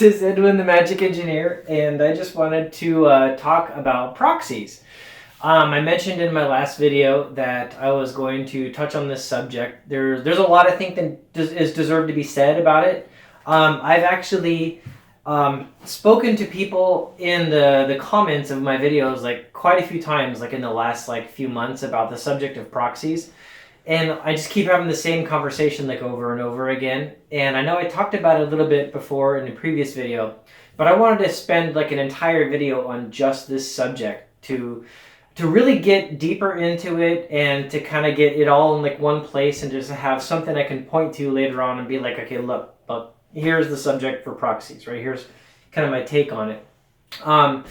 This is Edwin the Magic Engineer, and I just wanted to talk about proxies. I mentioned in my last video that I was going to touch on this subject. There's a lot I think that is deserved to be said about it. I've actually spoken to people in the comments of my videos like quite a few times, like in the last few months, about the subject of proxies. And I just keep having the same conversation like over and over again. And I know I talked about it a little bit before in the previous video, but I wanted to spend like an entire video on just this subject to really get deeper into it and to kind of get it all in like one place and just have something I can point to later on and be like, okay, look, here's the subject for proxies, right? Here's kind of my take on it.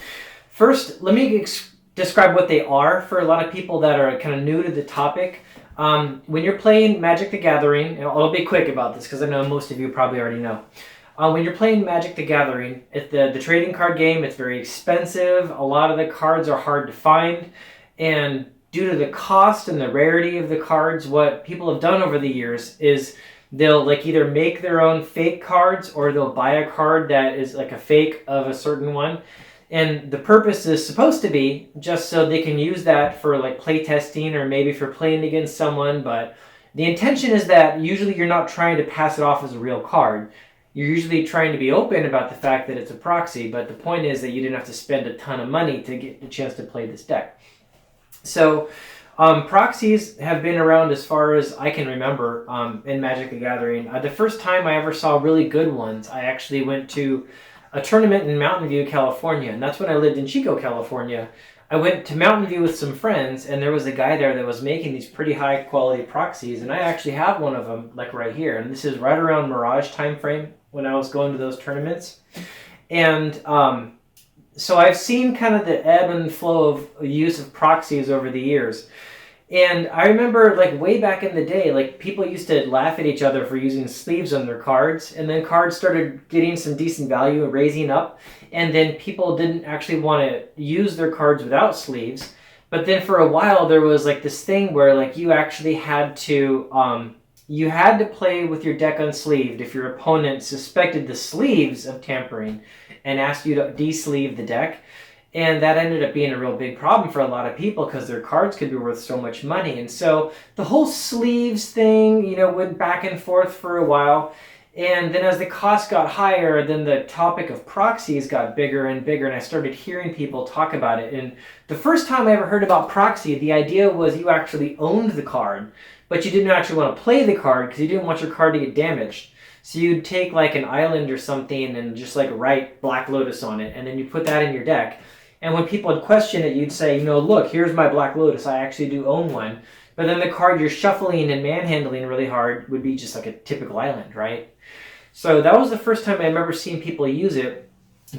First, let me describe what they are for a lot of people that are kind of new to the topic. When you're playing Magic the Gathering, and I'll be quick about this because I know most of you probably already know. When you're playing Magic the Gathering, it's the trading card game. It's very expensive. A lot of the cards are hard to find. And due to the cost and the rarity of the cards, what people have done over the years is they'll like either make their own fake cards or they'll buy a card that is like a fake of a certain one. And the purpose is supposed to be just so they can use that for like play testing or maybe for playing against someone. But the intention is that usually you're not trying to pass it off as a real card. You're usually trying to be open about the fact that it's a proxy, but the point is that you didn't have to spend a ton of money to get the chance to play this deck. So proxies have been around as far as I can remember in Magic the Gathering. The first time I ever saw really good ones, I actually went to a tournament in Mountain View, California, and that's when I lived in Chico, California. I went to Mountain View with some friends, and there was a guy there that was making these pretty high quality proxies, and I actually have one of them like right here, and this is right around Mirage time frame when I was going to those tournaments. And so I've seen kind of the ebb and flow of use of proxies over the years. And I remember like way back in the day, like people used to laugh at each other for using sleeves on their cards, and then cards started getting some decent value and raising up, and then people didn't actually want to use their cards without sleeves. But then for a while there was like this thing where like you actually had to play with your deck unsleeved if your opponent suspected the sleeves of tampering and asked you to de-sleeve the deck. And that ended up being a real big problem for a lot of people because their cards could be worth so much money. And so the whole sleeves thing, went back and forth for a while. And then as the cost got higher, then the topic of proxies got bigger and bigger, and I started hearing people talk about it. And the first time I ever heard about proxy, the idea was you actually owned the card, but you didn't actually want to play the card because you didn't want your card to get damaged. So you'd take like an island or something and just like write Black Lotus on it, and then you put that in your deck. And when people would question it, you'd say, look, here's my Black Lotus. I actually do own one. But then the card you're shuffling and manhandling really hard would be just like a typical island, right? So that was the first time I remember seeing people use it.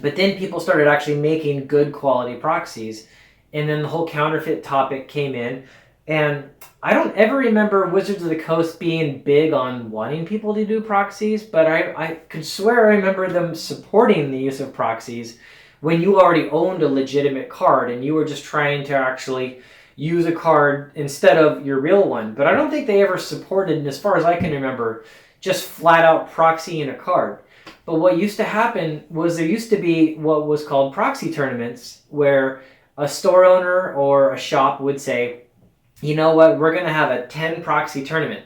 But then people started actually making good quality proxies. And then the whole counterfeit topic came in. And I don't ever remember Wizards of the Coast being big on wanting people to do proxies, but I could swear I remember them supporting the use of proxies when you already owned a legitimate card and you were just trying to actually use a card instead of your real one. But I don't think they ever supported, as far as I can remember, just flat out proxying a card. But what used to happen was there used to be what was called proxy tournaments, where a store owner or a shop would say, you know what, we're going to have a 10 proxy tournament.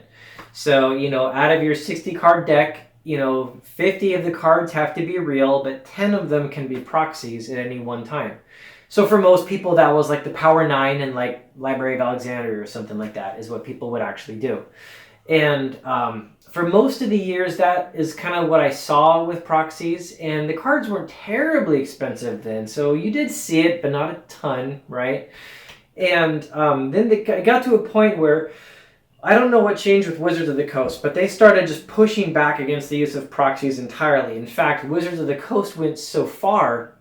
So, out of your 60 card deck, 50 of the cards have to be real, but 10 of them can be proxies at any one time. So for most people, that was like the Power 9 and like Library of Alexandria or something like that is what people would actually do. And for most of the years, that is kind of what I saw with proxies. And the cards weren't terribly expensive then. So you did see it, but not a ton, right? And then it got to a point where I don't know what changed with Wizards of the Coast, but they started just pushing back against the use of proxies entirely. In fact, Wizards of the Coast went so far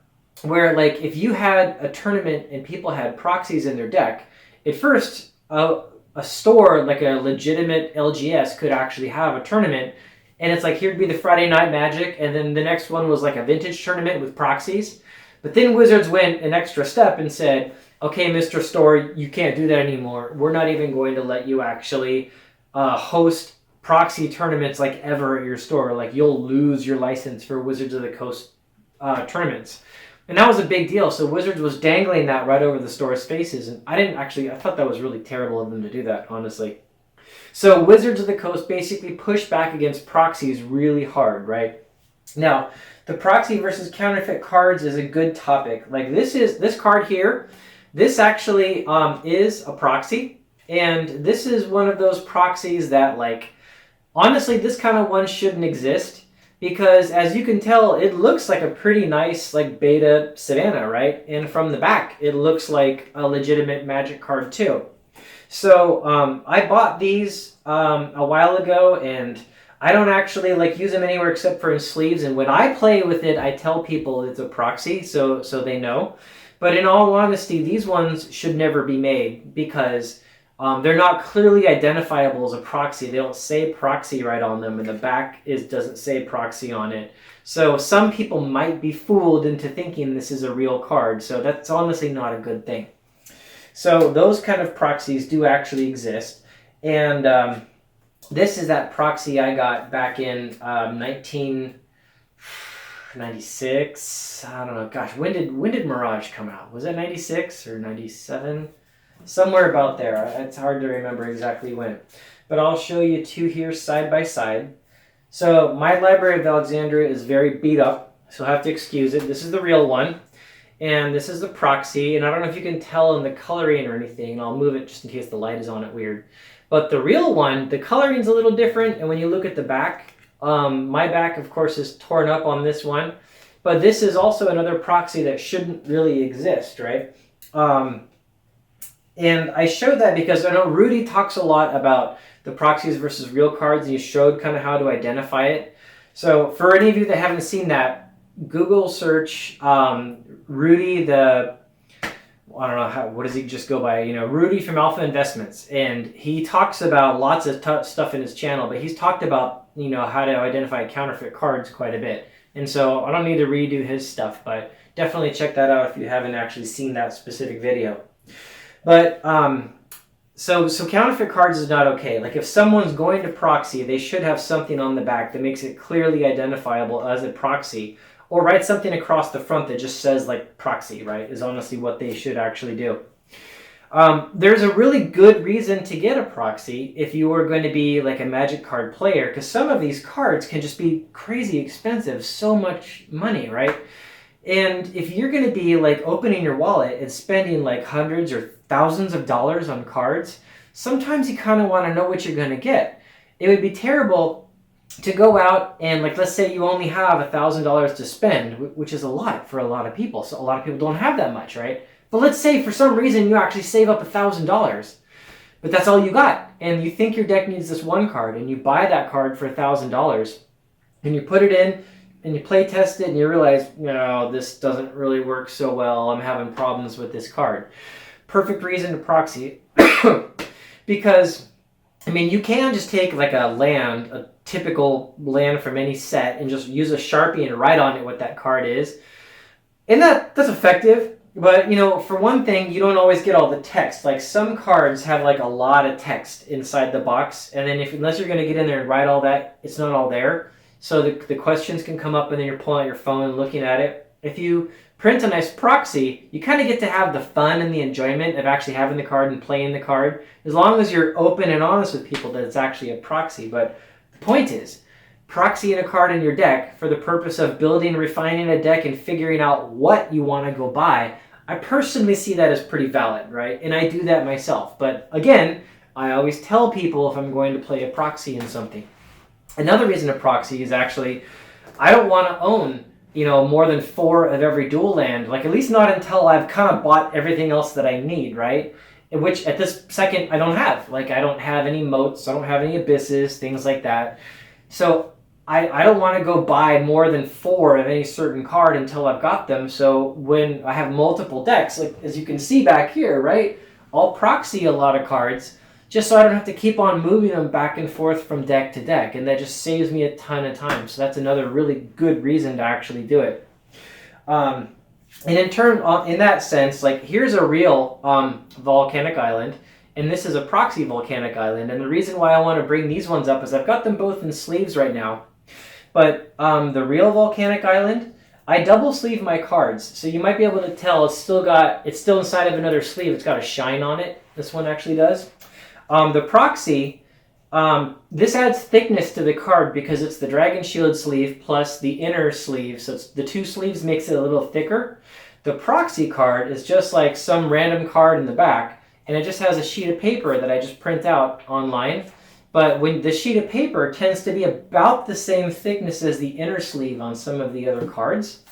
where, like, if you had a tournament and people had proxies in their deck, at first, a store, like a legitimate LGS, could actually have a tournament, and it's like, here'd be the Friday Night Magic, and then the next one was like a vintage tournament with proxies. But then Wizards went an extra step and said, okay, Mr. Store, you can't do that anymore. We're not even going to let you actually host proxy tournaments like ever at your store. Like, you'll lose your license for Wizards of the Coast tournaments. And that was a big deal. So Wizards was dangling that right over the store's faces. And I thought that was really terrible of them to do that, honestly. So Wizards of the Coast basically pushed back against proxies really hard, right? Now, the proxy versus counterfeit cards is a good topic. Like this card here, this actually is a proxy. And this is one of those proxies that, like, honestly, this kind of one shouldn't exist. Because as you can tell, it looks like a pretty nice like beta Savannah, right? And from the back, it looks like a legitimate Magic card too. So I bought these a while ago, and I don't actually like use them anywhere except for in sleeves. And when I play with it, I tell people it's a proxy, so they know. But in all honesty, these ones should never be made because they're not clearly identifiable as a proxy. They don't say proxy right on them, and the back doesn't say proxy on it. So some people might be fooled into thinking this is a real card. So that's honestly not a good thing. So those kind of proxies do actually exist. And this is that proxy I got back in 1996. I don't know. Gosh, when did Mirage come out? Was that 96 or 97? Somewhere about there. It's hard to remember exactly when. But I'll show you two here side by side. So my Library of Alexandria is very beat up, so I'll have to excuse it. This is the real one. And this is the proxy. And I don't know if you can tell in the coloring or anything. I'll move it just in case the light is on it weird. But the real one, the coloring is a little different. And when you look at the back, my back, of course, is torn up on this one. But this is also another proxy that shouldn't really exist, right? And I showed that because I know Rudy talks a lot about the proxies versus real cards, and he showed kind of how to identify it. So for any of you that haven't seen that, Google search Rudy I don't know, what does he just go by? Rudy from Alpha Investments. And he talks about lots of stuff in his channel, but he's talked about, how to identify counterfeit cards quite a bit. And so I don't need to redo his stuff, but definitely check that out if you haven't actually seen that specific video. But so counterfeit cards is not okay. Like if someone's going to proxy, they should have something on the back that makes it clearly identifiable as a proxy, or write something across the front that just says like proxy, right? Is honestly what they should actually do. There's a really good reason to get a proxy if you are going to be like a Magic card player, because some of these cards can just be crazy expensive, so much money, right? And if you're going to be like opening your wallet and spending like hundreds or thousands of dollars on cards, sometimes you kind of want to know what you're going to get. It would be terrible to go out and, like, let's say you only have $1,000 to spend, which is a lot for a lot of people. So a lot of people don't have that much, right? But let's say for some reason you actually save up $1,000, but that's all you got. And you think your deck needs this one card, and you buy that card for $1,000, and you put it in, and you play test it, and you realize, this doesn't really work so well. I'm having problems with this card. Perfect reason to proxy. Because, you can just take like a typical land from any set, and just use a Sharpie and write on it what that card is. And that's effective. But, for one thing, you don't always get all the text. Like some cards have like a lot of text inside the box. And then unless you're going to get in there and write all that, it's not all there. So the questions can come up, and then you're pulling out your phone and looking at it. If you print a nice proxy, you kind of get to have the fun and the enjoyment of actually having the card and playing the card, as long as you're open and honest with people that it's actually a proxy. But the point is, proxying a card in your deck for the purpose of building and refining a deck and figuring out what you want to go buy, I personally see that as pretty valid, right? And I do that myself. But again, I always tell people if I'm going to play a proxy in something. Another reason to proxy is actually, I don't want to own, more than 4 of every dual land, like at least not until I've kind of bought everything else that I need, right? Which at this second I don't have. Like I don't have any moats, I don't have any abysses, things like that. So I don't want to go buy more than 4 of any certain card until I've got them. So when I have multiple decks, like as you can see back here, right? I'll proxy a lot of cards just so I don't have to keep on moving them back and forth from deck to deck. And that just saves me a ton of time. So that's another really good reason to actually do it. And in that sense, like here's a real volcanic island, and this is a proxy volcanic island. And the reason why I want to bring these ones up is I've got them both in sleeves right now. But the real volcanic island, I double sleeve my cards, so you might be able to tell it's still inside of another sleeve. It's got a shine on it. This one actually does. The Proxy, this adds thickness to the card because it's the Dragon Shield sleeve plus the inner sleeve, so the two sleeves makes it a little thicker. The Proxy card is just like some random card in the back, and it just has a sheet of paper that I just print out online. But when the sheet of paper tends to be about the same thickness as the inner sleeve on some of the other cards.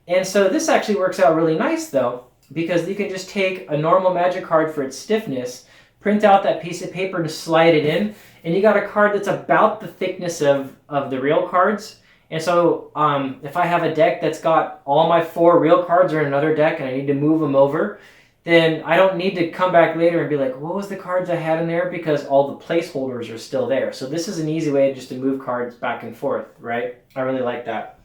And so this actually works out really nice though, because you can just take a normal Magic card for its stiffness, print out that piece of paper and slide it in, and you got a card that's about the thickness of the real cards. And so if I have a deck that's got all my 4 real cards are in another deck and I need to move them over, then I don't need to come back later and be like, what was the cards I had in there? Because all the placeholders are still there. So this is an easy way just to move cards back and forth, right? I really like that.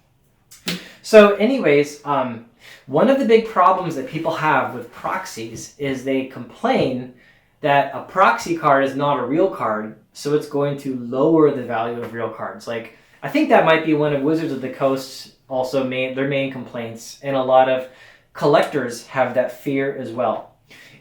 So anyways, one of the big problems that people have with proxies is they complain that a proxy card is not a real card, so it's going to lower the value of real cards. Like, I think that might be one of Wizards of the Coast's also their main complaints, and a lot of collectors have that fear as well.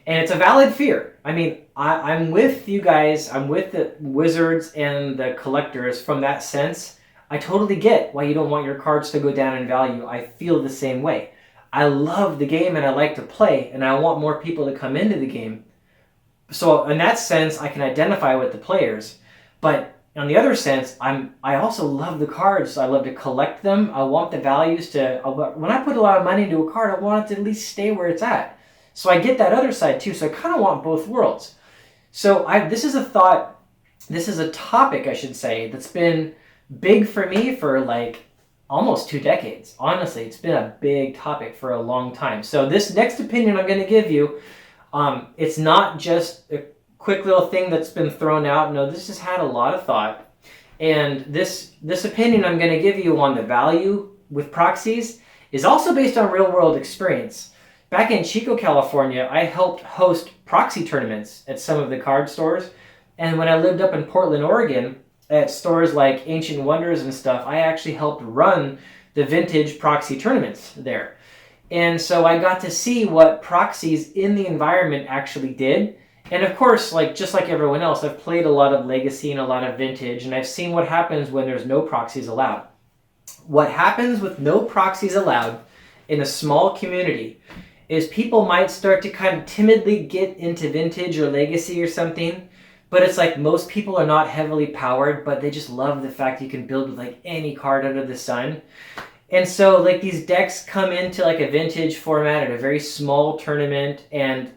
And it's a valid fear. I mean, I'm with you guys. I'm with the Wizards and the collectors from that sense. I totally get why you don't want your cards to go down in value. I feel the same way. I love the game and I like to play, and I want more people to come into the game. So in that sense, I can identify with the players. But on the other sense, I also love the cards. I love to collect them. I want the values to, when I put a lot of money into a card, I want it to at least stay where it's at. So I get that other side too. So I kind of want both worlds. So this is a topic, I should say, that's been big for me for like almost 2 decades. Honestly, it's been a big topic for a long time. So this next opinion I'm going to give you, it's not just a quick little thing that's been thrown out. No, this has had a lot of thought. And this opinion I'm going to give you on the value with proxies is also based on real world experience. Back in Chico, California, I helped host proxy tournaments at some of the card stores. And when I lived up in Portland, Oregon, at stores like Ancient Wonders and stuff, I actually helped run the vintage proxy tournaments there. And so I got to see what proxies in the environment actually did. And of course, just like everyone else, I've played a lot of Legacy and a lot of Vintage, and I've seen what happens when there's no proxies allowed. What happens with no proxies allowed in a small community is people might start to kind of timidly get into Vintage or Legacy or something, but it's like most people are not heavily powered, but they just love the fact you can build with like any card under the sun. And so like these decks come into like a Vintage format at a very small tournament, and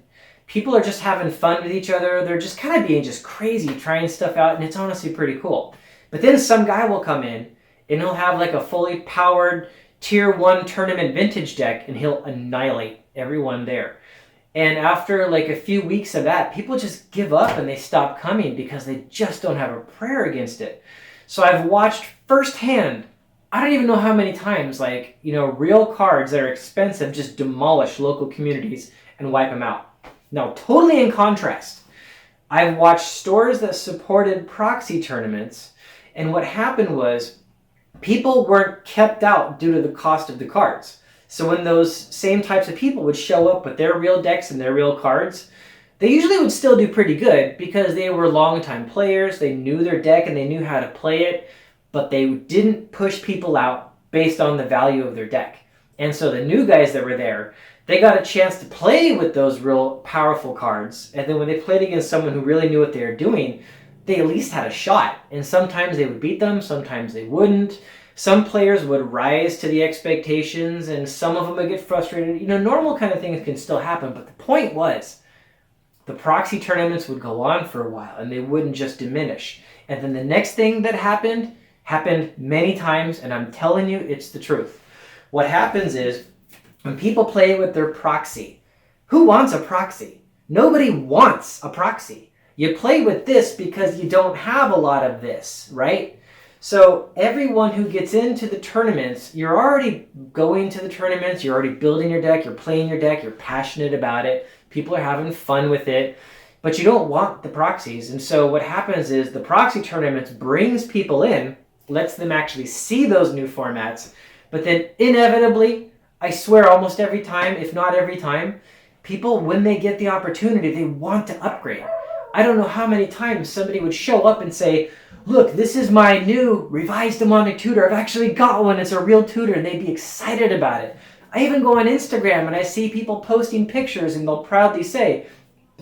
people are just having fun with each other. They're just kind of being just crazy, trying stuff out, and it's honestly pretty cool. But then some guy will come in, and he'll have like a fully powered Tier 1 tournament Vintage deck, and he'll annihilate everyone there. And after like a few weeks of that, people just give up and they stop coming because they just don't have a prayer against it. So I've watched firsthand, I don't even know how many times, real cards that are expensive just demolish local communities and wipe them out. Now, totally in contrast, I've watched stores that supported proxy tournaments, and what happened was people weren't kept out due to the cost of the cards. So when those same types of people would show up with their real decks and their real cards, they usually would still do pretty good because they were longtime players, they knew their deck and they knew how to play it, but they didn't push people out based on the value of their deck. And so the new guys that were there, they got a chance to play with those real powerful cards, and then when they played against someone who really knew what they were doing, they at least had a shot. And sometimes they would beat them, sometimes they wouldn't. Some players would rise to the expectations, and some of them would get frustrated. Normal kind of things can still happen, but the point was the proxy tournaments would go on for a while, and they wouldn't just diminish. And then the next thing that happened many times, and I'm telling you, it's the truth. What happens is, when people play with their proxy, who wants a proxy? Nobody wants a proxy. You play with this because you don't have a lot of this, right? So everyone who gets into the tournaments, you're already going to the tournaments, you're already building your deck, you're playing your deck, you're passionate about it, people are having fun with it, but you don't want the proxies. And so what happens is the proxy tournaments brings people in, lets them actually see those new formats, But then inevitably, I swear almost every time, if not every time, people, when they get the opportunity, they want to upgrade. I don't know how many times somebody would show up and say, look, this is my new revised demonic tutor. I've actually got one. It's a real tutor. And they'd be excited about it. I even go on Instagram and I see people posting pictures and they'll proudly say,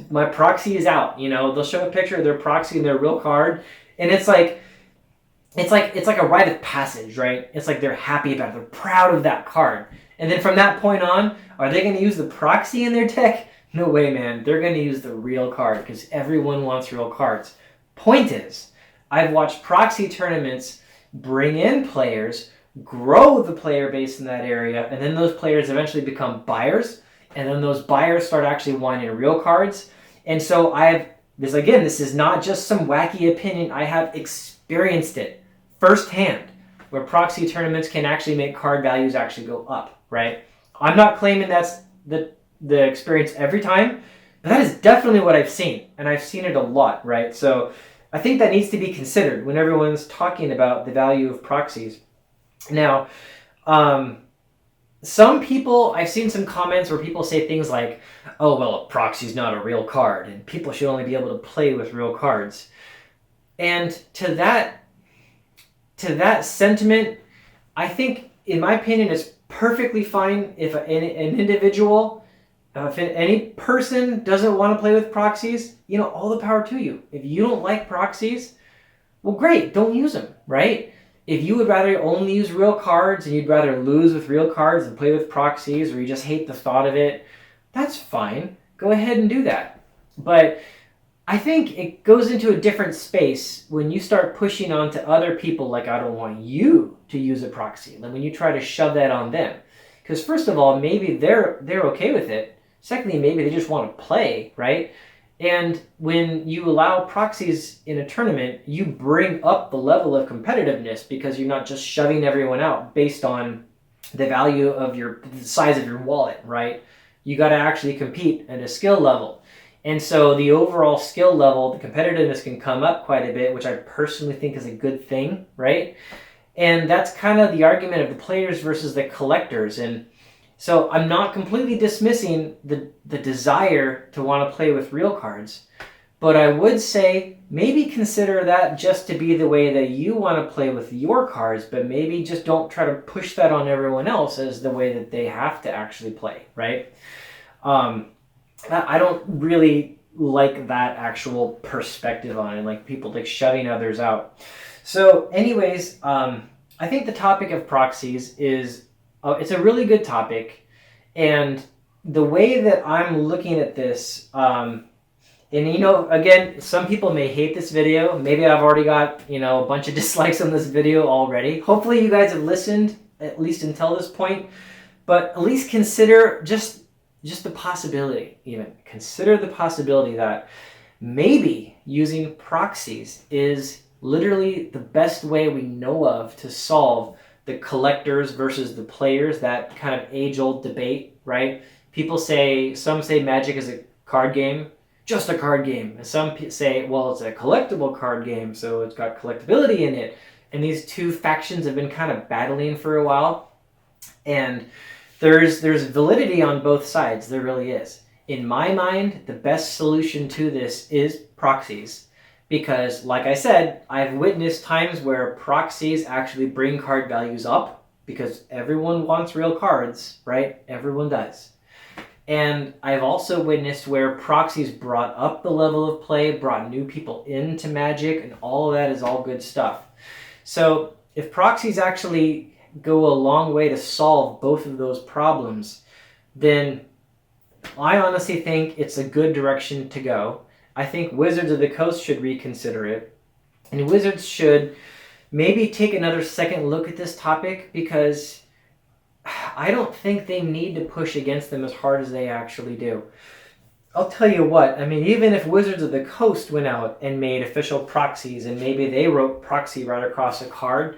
my proxy is out. You know, they'll show a picture of their proxy and their real card. And it's like a rite of passage, right? It's like they're happy about it. They're proud of that card. And then from that point on, are they going to use the proxy in their deck? No way, man. They're going to use the real card because everyone wants real cards. Point is, I've watched proxy tournaments bring in players, grow the player base in that area, and then those players eventually become buyers, and then those buyers start actually wanting real cards. And so this is not just some wacky opinion. I have experienced it firsthand, where proxy tournaments can actually make card values actually go up, right? I'm not claiming that's the experience every time, but that is definitely what I've seen, and I've seen it a lot, right? So I think that needs to be considered when everyone's talking about the value of proxies. Now, some people, I've seen some comments where people say things like, oh, well, a proxy's not a real card, and people should only be able to play with real cards. And to that sentiment, I think, in my opinion, it's perfectly fine if an individual, if any person doesn't want to play with proxies, you know, all the power to you. If you don't like proxies, well, great, don't use them, right? If you would rather only use real cards and you'd rather lose with real cards than play with proxies, or you just hate the thought of it, that's fine. Go ahead and do that. But I think it goes into a different space when you start pushing on to other people like, I don't want you to use a proxy. Like when you try to shove that on them. Because first of all, maybe they're okay with it. Secondly, maybe they just want to play, right? And when you allow proxies in a tournament, you bring up the level of competitiveness because you're not just shoving everyone out based on the value of the size of your wallet, right? You got to actually compete at a skill level. And so the overall skill level, the competitiveness can come up quite a bit, which I personally think is a good thing, right? And that's kind of the argument of the players versus the collectors. And so I'm not completely dismissing the desire to want to play with real cards, but I would say maybe consider that just to be the way that you want to play with your cards, but maybe just don't try to push that on everyone else as the way that they have to actually play, right? I don't really like that actual perspective on it, like people like shoving others out. So anyways, I think the topic of proxies is it's a really good topic, and the way that I'm looking at this, and you know, again, some people may hate this video. Maybe I've already got, you know, a bunch of dislikes on this video already. Hopefully you guys have listened at least until this point, but at least consider just the possibility, even consider the possibility that maybe using proxies is literally the best way we know of to solve the collectors versus the players, that kind of age-old debate, right? Some say Magic is a card game, just a card game. And some say, well, it's a collectible card game, so it's got collectability in it. And these two factions have been kind of battling for a while. And there's validity on both sides, there really is. In my mind, the best solution to this is proxies. Because, like I said, I've witnessed times where proxies actually bring card values up because everyone wants real cards, right? Everyone does. And I've also witnessed where proxies brought up the level of play, brought new people into Magic, and all of that is all good stuff. So if proxies actually go a long way to solve both of those problems, then I honestly think it's a good direction to go. I think Wizards of the Coast should reconsider it. And Wizards should maybe take another second look at this topic, because I don't think they need to push against them as hard as they actually do. I'll tell you what, I mean, even if Wizards of the Coast went out and made official proxies and maybe they wrote proxy right across a card,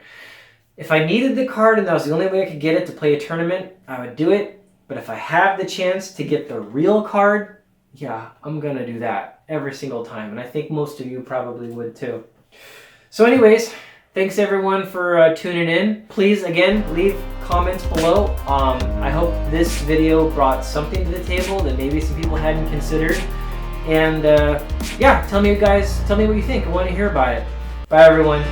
if I needed the card and that was the only way I could get it to play a tournament, I would do it. But if I have the chance to get the real card, yeah, I'm going to do that every single time. And I think most of you probably would too. So anyways, thanks everyone for tuning in. Please, again, leave comments below. I hope this video brought something to the table that maybe some people hadn't considered. And yeah, tell me what you think. I want to hear about it. Bye, everyone.